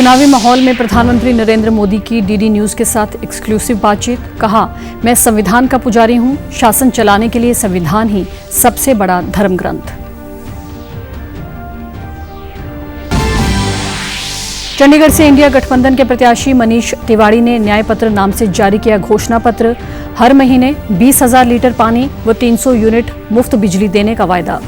चुनावी माहौल में प्रधानमंत्री नरेंद्र मोदी की डीडी न्यूज के साथ एक्सक्लूसिव बातचीत। कहा, मैं संविधान का पुजारी हूं, शासन चलाने के लिए संविधान ही सबसे बड़ा धर्म ग्रंथ। चंडीगढ़ से इंडिया गठबंधन के प्रत्याशी मनीष तिवारी ने न्याय पत्र नाम से जारी किया घोषणा पत्र। हर महीने 20,000 लीटर पानी व 300 यूनिट मुफ्त बिजली देने का वायदा।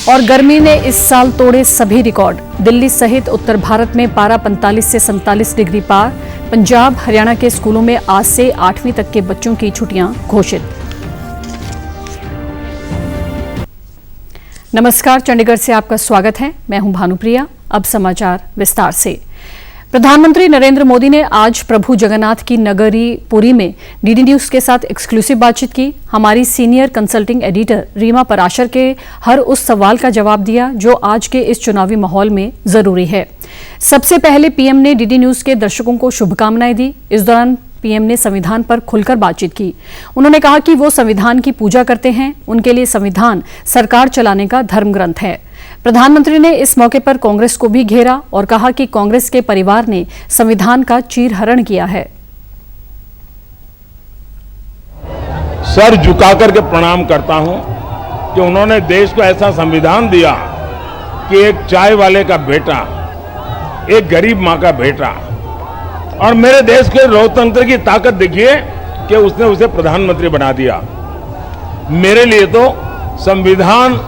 और गर्मी ने इस साल तोड़े सभी रिकॉर्ड। दिल्ली सहित उत्तर भारत में पारा 45 से 47 डिग्री पार। पंजाब हरियाणा के स्कूलों में आज से 8वीं तक के बच्चों की छुट्टियां घोषित। नमस्कार, चंडीगढ़ से आपका स्वागत है। मैं हूं भानुप्रिया। अब समाचार विस्तार से। प्रधानमंत्री नरेंद्र मोदी ने आज प्रभु जगन्नाथ की नगरी पुरी में डीडी न्यूज के साथ एक्सक्लूसिव बातचीत की। हमारी senior consulting editor Reema Parashar के हर उस सवाल का जवाब दिया जो आज के इस चुनावी माहौल में जरूरी है। सबसे पहले पीएम ने डीडी न्यूज के दर्शकों को शुभकामनाएं दी। इस दौरान पीएम ने संविधान पर खुलकर बातचीत की। उन्होंने कहा कि वो संविधान की पूजा करते हैं, उनके लिए संविधान सरकार चलाने का धर्म ग्रंथ है। प्रधानमंत्री ने इस मौके पर कांग्रेस को भी घेरा और कहा कि कांग्रेस के परिवार ने संविधान का चीरहरण किया है। सर झुका करके प्रणाम करता हूं कि उन्होंने देश को ऐसा संविधान दिया कि एक चाय वाले का बेटा, एक गरीब मां का बेटा, और मेरे देश के लोकतंत्र की ताकत देखिए कि उसने उसे प्रधानमंत्री बना दिया। मेरे लिए तो संविधान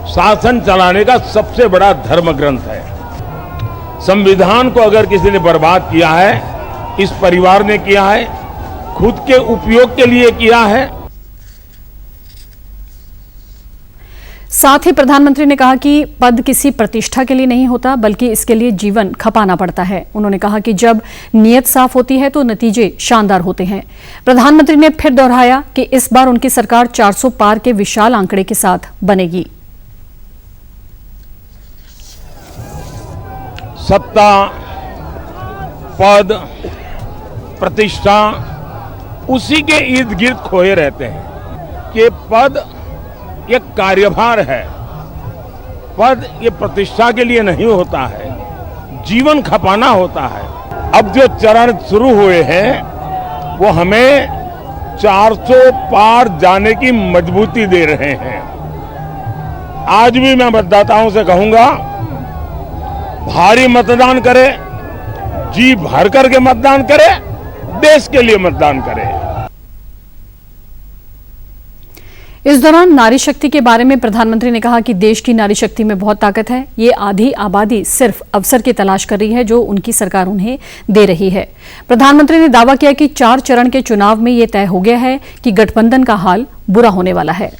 शासन चलाने का सबसे बड़ा धर्म ग्रंथ है। संविधान को अगर किसी ने बर्बाद किया है, इस परिवार ने किया है, खुद के उपयोग के लिए किया है। साथ ही प्रधानमंत्री ने कहा कि पद किसी प्रतिष्ठा के लिए नहीं होता, बल्कि इसके लिए जीवन खपाना पड़ता है। उन्होंने कहा कि जब नीयत साफ होती है तो नतीजे शानदार होते हैं। प्रधानमंत्री ने फिर दोहराया कि इस बार उनकी सरकार 400 पार के विशाल आंकड़े के साथ बनेगी। सत्ता, पद, प्रतिष्ठा उसी के इर्द गिर्द खोए रहते हैं कि पद ये कार्यभार है, पद ये प्रतिष्ठा के लिए नहीं होता है, जीवन खपाना होता है। अब जो चरण शुरू हुए हैं वो हमें 400 पार जाने की मजबूती दे रहे हैं। आज भी मैं मतदाताओं से कहूंगा, भारी मतदान करें, जी भर करके मतदान करें, देश के लिए मतदान करें। इस दौरान नारी शक्ति के बारे में प्रधानमंत्री ने कहा कि देश की नारी शक्ति में बहुत ताकत है। ये आधी आबादी सिर्फ अवसर की तलाश कर रही है जो उनकी सरकार उन्हें दे रही है। प्रधानमंत्री ने दावा किया कि 4 चरण के चुनाव में ये तय हो गया है कि गठबंधन का हाल बुरा होने वाला है।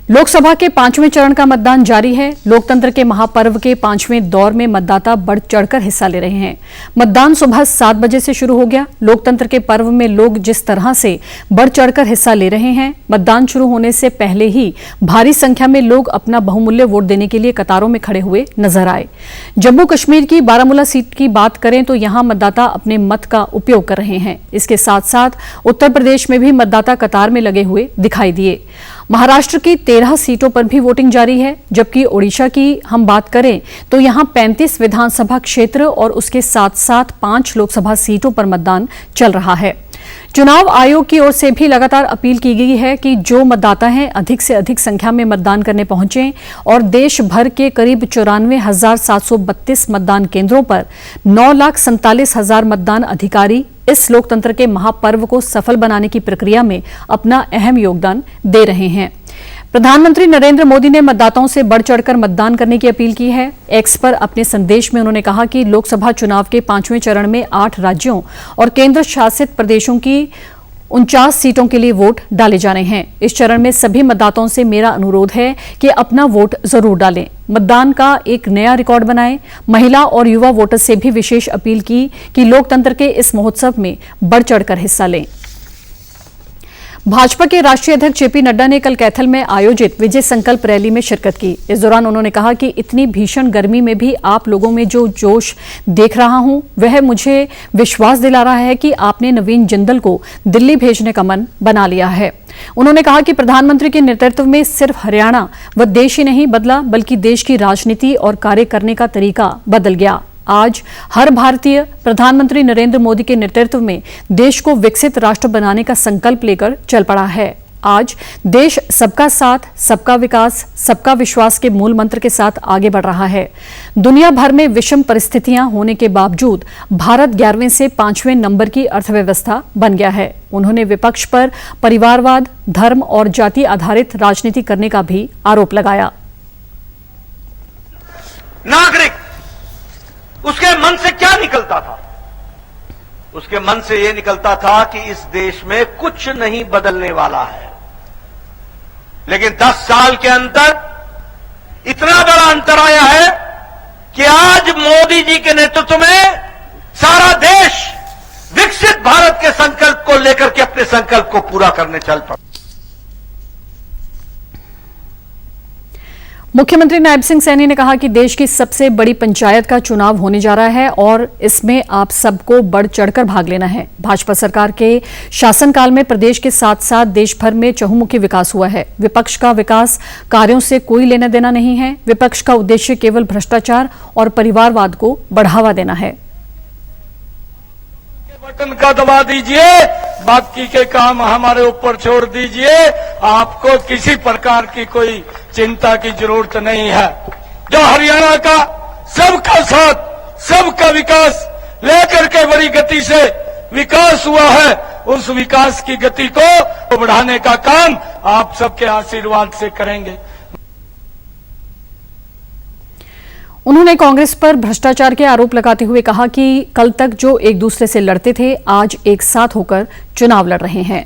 लोकसभा के 5वें चरण का मतदान जारी है। लोकतंत्र के महापर्व के 5वें दौर में मतदाता बढ़ चढ़कर हिस्सा ले रहे हैं। मतदान सुबह 7 बजे से शुरू हो गया। लोकतंत्र के पर्व में लोग जिस तरह से बढ़ चढ़कर हिस्सा ले रहे हैं, मतदान शुरू होने से पहले ही भारी संख्या में लोग अपना बहुमूल्य वोट देने के लिए कतारों में खड़े हुए नजर आए। जम्मू कश्मीर की बारामूला सीट की बात करें तो यहां मतदाता अपने मत का उपयोग कर रहे हैं। इसके साथ साथ उत्तर प्रदेश में भी मतदाता कतार में लगे हुए दिखाई दिए। महाराष्ट्र की 13 सीटों पर भी वोटिंग जारी है, जबकि ओडिशा की हम बात करें तो यहां 35 विधानसभा क्षेत्र और उसके साथ साथ 5 लोकसभा सीटों पर मतदान चल रहा है। चुनाव आयोग की ओर से भी लगातार अपील की गई है कि जो मतदाता हैं अधिक से अधिक संख्या में मतदान करने पहुंचें और देश भर के करीब 94,732 मतदान केंद्रों पर 9,47,000 मतदान अधिकारी इस लोकतंत्र के महापर्व को सफल बनाने की प्रक्रिया में अपना अहम योगदान दे रहे हैं। प्रधानमंत्री नरेंद्र मोदी ने मतदाताओं से बढ़ चढ़कर मतदान करने की अपील की है। एक्स पर अपने संदेश में उन्होंने कहा कि लोकसभा चुनाव के 5वें चरण में 8 राज्यों और केंद्र शासित प्रदेशों की 49 सीटों के लिए वोट डाले जाने हैं। इस चरण में सभी मतदाताओं से मेरा अनुरोध है कि अपना वोट जरूर डालें, मतदान का एक नया रिकॉर्ड बनाएं। महिला और युवा वोटर से भी विशेष अपील की कि लोकतंत्र के इस महोत्सव में बढ़ चढ़कर हिस्सा लें। भाजपा के राष्ट्रीय अध्यक्ष जेपी नड्डा ने कल कैथल में आयोजित विजय संकल्प रैली में शिरकत की। इस दौरान उन्होंने कहा कि इतनी भीषण गर्मी में भी आप लोगों में जो जोश देख रहा हूं, वह मुझे विश्वास दिला रहा है कि आपने नवीन जिंदल को दिल्ली भेजने का मन बना लिया है। उन्होंने कहा कि प्रधानमंत्री के नेतृत्व में सिर्फ हरियाणा व देश ही नहीं बदला, बल्कि देश की राजनीति और कार्य करने का तरीका बदल गया। आज हर भारतीय प्रधानमंत्री नरेंद्र मोदी के नेतृत्व में देश को विकसित राष्ट्र बनाने का संकल्प लेकर चल पड़ा है। आज देश सबका साथ, सबका विकास, सबका विश्वास के मूल मंत्र के साथ आगे बढ़ रहा है। दुनिया भर में विषम परिस्थितियां होने के बावजूद भारत 11वें से 5वें नंबर की अर्थव्यवस्था बन गया है। उन्होंने विपक्ष पर परिवारवाद, धर्म और जाति आधारित राजनीति करने का भी आरोप लगाया। नागरिक उसके मन से क्या निकलता था? उसके मन से यह निकलता था कि इस देश में कुछ नहीं बदलने वाला है। लेकिन 10 साल के अंदर इतना बड़ा अंतर आया है कि आज मोदी जी के नेतृत्व में सारा देश विकसित भारत के संकल्प को लेकर के अपने संकल्प को पूरा करने चल पड़ा। मुख्यमंत्री नायब सिंह सैनी ने कहा कि देश की सबसे बड़ी पंचायत का चुनाव होने जा रहा है और इसमें आप सबको बढ़ चढ़कर भाग लेना है। भाजपा सरकार के शासनकाल में प्रदेश के साथ साथ देश भर में चहुमुखी विकास हुआ है। विपक्ष का विकास कार्यों से कोई लेना देना नहीं है। विपक्ष का उद्देश्य केवल भ्रष्टाचार और परिवारवाद को बढ़ावा देना है। बटन का दबा दीजिए, बाकी के काम हमारे ऊपर छोड़ दीजिए। आपको किसी प्रकार की कोई चिंता की जरूरत नहीं है। जो हरियाणा का सबका साथ, सबका विकास लेकर के बड़ी गति से विकास हुआ है, उस विकास की गति को बढ़ाने का काम आप सबके आशीर्वाद से करेंगे। उन्होंने कांग्रेस पर भ्रष्टाचार के आरोप लगाते हुए कहा कि कल तक जो एक दूसरे से लड़ते थे, आज एक साथ होकर चुनाव लड़ रहे हैं।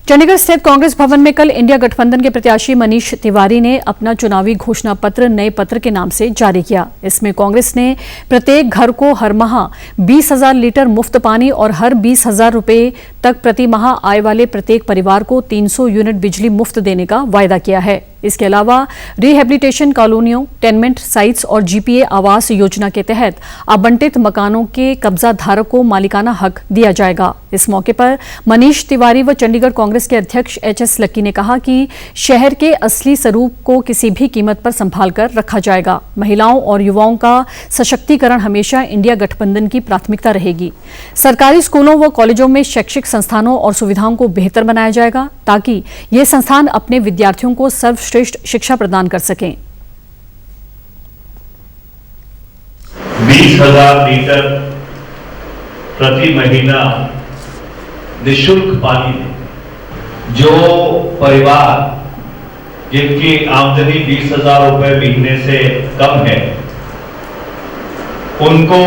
चंडीगढ़ स्थित कांग्रेस भवन में कल इंडिया गठबंधन के प्रत्याशी मनीष तिवारी ने अपना चुनावी घोषणा पत्र नए पत्र के नाम से जारी किया। इसमें कांग्रेस ने प्रत्येक घर को हर माह 20,000 लीटर मुफ्त पानी और हर 20,000 रुपए तक प्रति माह आय वाले प्रत्येक परिवार को 300 यूनिट बिजली मुफ्त देने का वायदा किया है। इसके अलावा रिहेबिलिटेशन कॉलोनियों, टेनमेंट साइट्स और जीपीए आवास योजना के तहत आवंटित मकानों के कब्जा धारक को मालिकाना हक दिया जाएगा। इस मौके पर मनीष तिवारी व चंडीगढ़ कांग्रेस के अध्यक्ष एचएस लक्की ने कहा कि शहर के असली स्वरूप को किसी भी कीमत पर संभाल कर रखा जाएगा। महिलाओं और युवाओं का सशक्तिकरण हमेशा इंडिया गठबंधन की प्राथमिकता रहेगी। सरकारी स्कूलों व कॉलेजों में शैक्षिक संस्थानों और सुविधाओं को बेहतर बनाया जाएगा ताकि ये संस्थान अपने विद्यार्थियों को सर्वश्रेष्ठ शिक्षा प्रदान कर सकें। 20,000 लीटर प्रति महीना निःशुल्क पानी दें। जो परिवार जिनकी आमदनी 20,000 रुपए महीने से कम है, उनको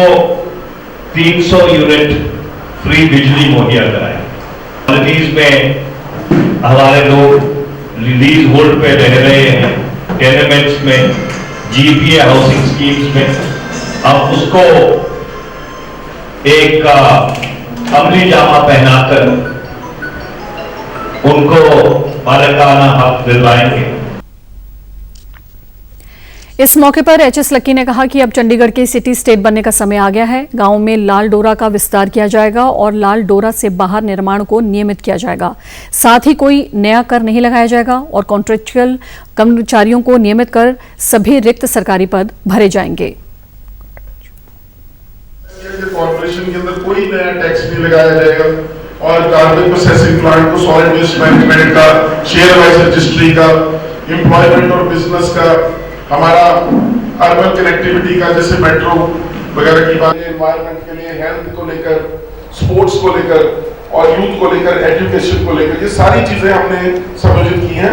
300 यूनिट फ्री बिजली मुहैया कराएं। कॉलोनीज में हमारे लोग लीज होल्ड पे रह रहे हैं, टेनेमेंट्स में, जीपीए हाउसिंग स्कीम्स में, अब उसको एक अमली जामा पहनाकर उनको मालिकाना हक दिलवाएंगे। इस मौके पर एचएस लक्की ने कहा कि अब चंडीगढ़ के सिटी स्टेट बनने का समय आ गया है। गांव में लाल डोरा का विस्तार किया जाएगा और लाल डोरा से बाहर निर्माण को नियमित किया जाएगा। साथ ही कोई नया कर नहीं लगाया जाएगा और कॉन्ट्रेक्चुअल कर्मचारियों को नियमित कर सभी रिक्त सरकारी पद भरे जाएंगे। कॉर्पोरेशन के अंदर कोई नया टैक्स नहीं लगाया जाएगा और कार्बन प्रोसेसिंग प्लांट को, सॉलिड वेस्ट मैनेजमेंट का, शेयर वाइज रजिस्ट्री का, एम्प्लॉयमेंट और बिजनेस का, हमारा अर्बन कनेक्टिविटी का, जैसे मेट्रो वगैरह की बात, एनवायरनमेंट के लिए, हेल्थ को लेकर, स्पोर्ट्स को लेकर और यूथ को लेकर, एजुकेशन को लेकर, ये सारी चीजें हमने समायोजित की हैं।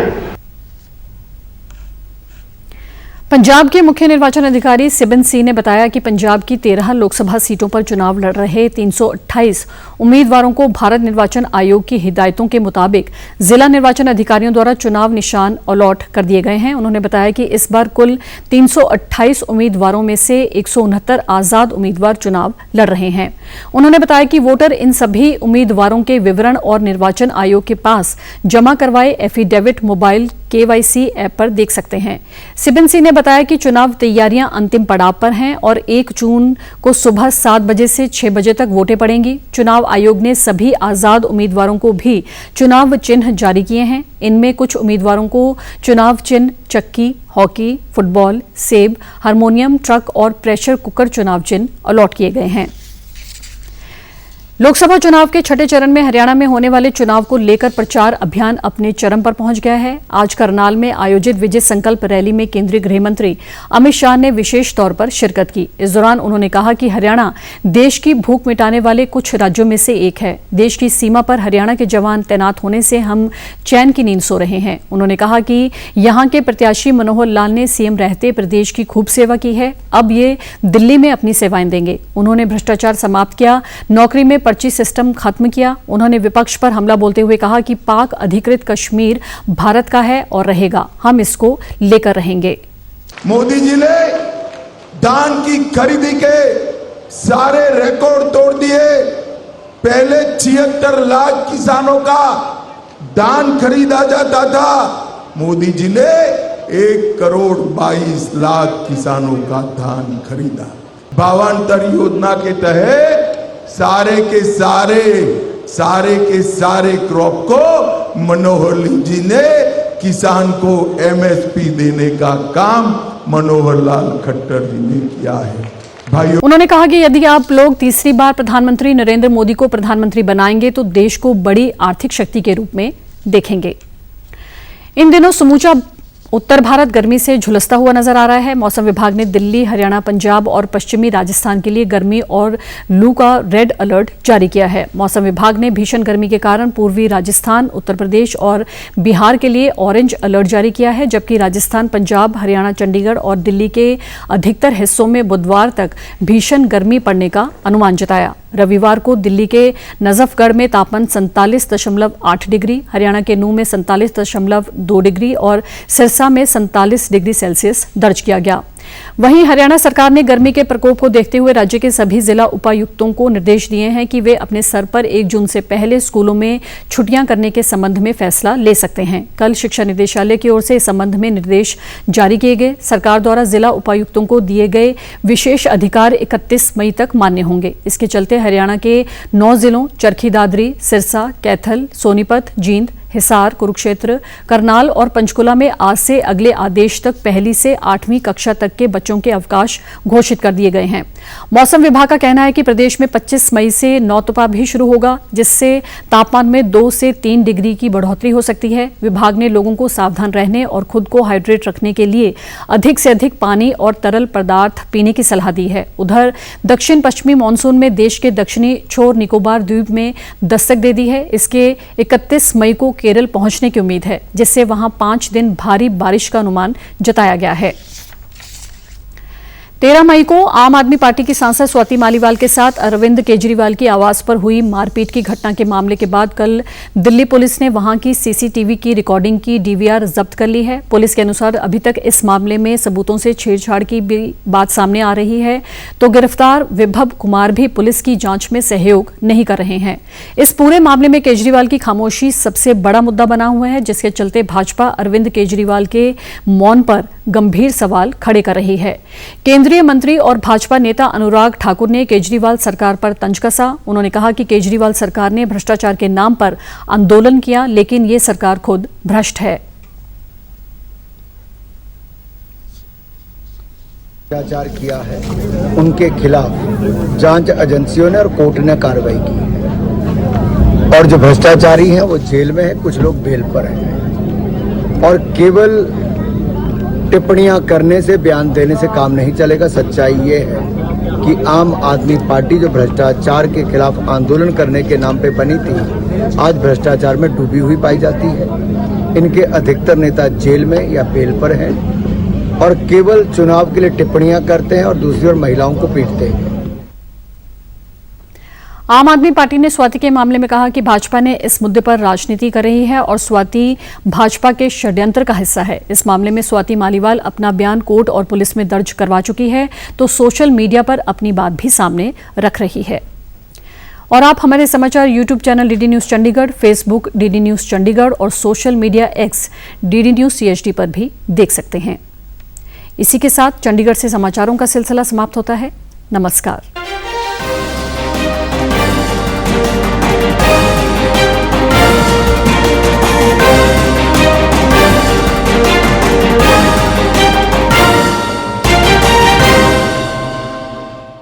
पंजाब के मुख्य निर्वाचन अधिकारी सिबन सिंह ने बताया कि पंजाब की 13 लोकसभा सीटों पर चुनाव लड़ रहे 328 उम्मीदवारों को भारत निर्वाचन आयोग की हिदायतों के मुताबिक जिला निर्वाचन अधिकारियों द्वारा चुनाव निशान अलॉट कर दिए गए हैं। उन्होंने बताया कि इस बार कुल 328 उम्मीदवारों में से 169 आजाद उम्मीदवार चुनाव लड़ रहे हैं। उन्होंने बताया कि वोटर इन सभी उम्मीदवारों के विवरण और निर्वाचन आयोग के पास जमा करवाए एफिडेविट मोबाइल KYC ऐप पर देख सकते हैं। सिबन सिंह ने बताया कि चुनाव तैयारियां अंतिम पड़ाव पर हैं और 1 जून को सुबह 7 बजे से 6 बजे तक वोटें पड़ेंगी। चुनाव आयोग ने सभी आजाद उम्मीदवारों को भी चुनाव चिन्ह जारी किए हैं। इनमें कुछ उम्मीदवारों को चुनाव चिन्ह चक्की, हॉकी, फुटबॉल, सेब, हारमोनियम, ट्रक और प्रेशर कुकर चुनाव चिन्ह अलॉट किए गए हैं। लोकसभा चुनाव के छठे चरण में हरियाणा में होने वाले चुनाव को लेकर प्रचार अभियान अपने चरम पर पहुंच गया है। आज करनाल में आयोजित विजय संकल्प रैली में केंद्रीय गृह मंत्री अमित शाह ने विशेष तौर पर शिरकत की। इस दौरान उन्होंने कहा कि हरियाणा देश की भूख मिटाने वाले कुछ राज्यों में से एक है। देश की सीमा पर हरियाणा के जवान तैनात होने से हम चैन की नींद सो रहे हैं। उन्होंने कहा कि यहां के प्रत्याशी मनोहर लाल ने सीएम रहते प्रदेश की खूब सेवा की है, अब ये दिल्ली में अपनी सेवाएं देंगे। उन्होंने भ्रष्टाचार समाप्त किया, नौकरी में पर्ची सिस्टम खत्म किया। उन्होंने विपक्ष पर हमला बोलते हुए कहा कि पाक अधिकृत कश्मीर भारत का है और रहेगा, हम इसको लेकर रहेंगे। मोदी जी ने धान की खरीदी के सारे रिकॉर्ड तोड़ दिए। पहले 76 लाख किसानों का धान खरीदा जाता था, मोदी जी ने 1 करोड़ 22 लाख किसानों का धान खरीदा। भावांतर योजना के तहत सारे के सारे क्रॉप को मनोहर लाल जी ने किसान को MSP देने का काम मनोहर लाल खट्टर जी ने किया है। भाइयों, उन्होंने कहा कि यदि आप लोग तीसरी बार प्रधानमंत्री नरेंद्र मोदी को प्रधानमंत्री बनाएंगे तो देश को बड़ी आर्थिक शक्ति के रूप में देखेंगे। इन दिनों समूचा उत्तर भारत गर्मी से झुलसता हुआ नजर आ रहा है। मौसम विभाग ने दिल्ली, हरियाणा, पंजाब और पश्चिमी राजस्थान के लिए गर्मी और लू का रेड अलर्ट जारी किया है। मौसम विभाग ने भीषण गर्मी के कारण पूर्वी राजस्थान, उत्तर प्रदेश और बिहार के लिए ऑरेंज अलर्ट जारी किया है, जबकि राजस्थान, पंजाब, हरियाणा, चंडीगढ़ और दिल्ली के अधिकतर हिस्सों में बुधवार तक भीषण गर्मी पड़ने का अनुमान जताया। रविवार को दिल्ली के नजफगढ़ में तापमान 47.8 डिग्री, हरियाणा के नूह में 47.2 डिग्री और सिरसा में 47 डिग्री सेल्सियस दर्ज किया गया। वहीं हरियाणा सरकार ने गर्मी के प्रकोप को देखते हुए राज्य के सभी जिला उपायुक्तों को निर्देश दिए हैं कि वे अपने स्तर पर 1 जून से पहले स्कूलों में छुट्टियां करने के संबंध में फैसला ले सकते हैं। कल शिक्षा निदेशालय की ओर से इस संबंध में निर्देश जारी किए गए। सरकार द्वारा जिला उपायुक्तों को दिए गए विशेष अधिकार 31 मई तक मान्य होंगे। इसके चलते हरियाणा के 9 जिलों चरखी दादरी, सिरसा, कैथल, सोनीपत, जींद, हिसार, कुरुक्षेत्र, करनाल और पंचकुला में आज से अगले आदेश तक 1ली से 8वीं कक्षा तक के बच्चों के अवकाश घोषित कर दिए गए हैं। मौसम विभाग का कहना है कि प्रदेश में 25 मई से नौतपा भी शुरू होगा, जिससे तापमान में 2 से 3 डिग्री की बढ़ोतरी हो सकती है। विभाग ने लोगों को सावधान रहने और खुद को हाइड्रेट रखने के लिए अधिक से अधिक पानी और तरल पदार्थ पीने की सलाह दी है। उधर दक्षिण पश्चिमी मानसून में देश के दक्षिणी छोर निकोबार द्वीप में दस्तक दे दी है। इसके 31 मई को केरल पहुंचने की उम्मीद है, जिससे वहां 5 दिन भारी बारिश का अनुमान जताया गया है। 13 मई को आम आदमी पार्टी की सांसद स्वाति मालीवाल के साथ अरविंद केजरीवाल की आवास पर हुई मारपीट की घटना के मामले के बाद कल दिल्ली पुलिस ने वहां की CCTV की रिकॉर्डिंग की DVR जब्त कर ली है। पुलिस के अनुसार अभी तक इस मामले में सबूतों से छेड़छाड़ की भी बात सामने आ रही है, तो गिरफ्तार विभव कुमार भी पुलिस की जांच में सहयोग नहीं कर रहे हैं। इस पूरे मामले में केजरीवाल की खामोशी सबसे बड़ा मुद्दा बना हुआ है, जिसके चलते भाजपा अरविंद केजरीवाल के मौन पर गंभीर सवाल खड़े कर रही है। केंद्रीय मंत्री और भाजपा नेता अनुराग ठाकुर ने केजरीवाल सरकार पर तंज कसा। उन्होंने कहा कि केजरीवाल सरकार ने भ्रष्टाचार के नाम पर आंदोलन किया, लेकिन ये सरकार खुद भ्रष्ट है। भ्रष्टाचार किया है, उनके खिलाफ जांच एजेंसियों ने और कोर्ट ने कार्रवाई की, और जो भ्रष्टाचारी हैं वो जेल में है, कुछ लोग बेल पर हैं। और केवल टिप्पणियां करने से, बयान देने से काम नहीं चलेगा। सच्चाई ये है कि आम आदमी पार्टी जो भ्रष्टाचार के खिलाफ आंदोलन करने के नाम पे बनी थी, आज भ्रष्टाचार में डूबी हुई पाई जाती है। इनके अधिकतर नेता जेल में या बेल पर हैं और केवल चुनाव के लिए टिप्पणियां करते हैं और दूसरी ओर महिलाओं को पीटते हैं। आम आदमी पार्टी ने स्वाति के मामले में कहा कि भाजपा ने इस मुद्दे पर राजनीति कर रही है और स्वाति भाजपा के षड्यंत्र का हिस्सा है। इस मामले में स्वाति मालीवाल अपना बयान कोर्ट और पुलिस में दर्ज करवा चुकी है तो सोशल मीडिया पर अपनी बात भी सामने रख रही है। और आप हमारे समाचार YouTube channel DD News Chandigarh, Facebook DD News Chandigarh और social media X DD News CHD पर भी देख सकते हैं। इसी के साथ चंडीगढ़ से समाचारों का सिलसिला समाप्त होता है। नमस्कार।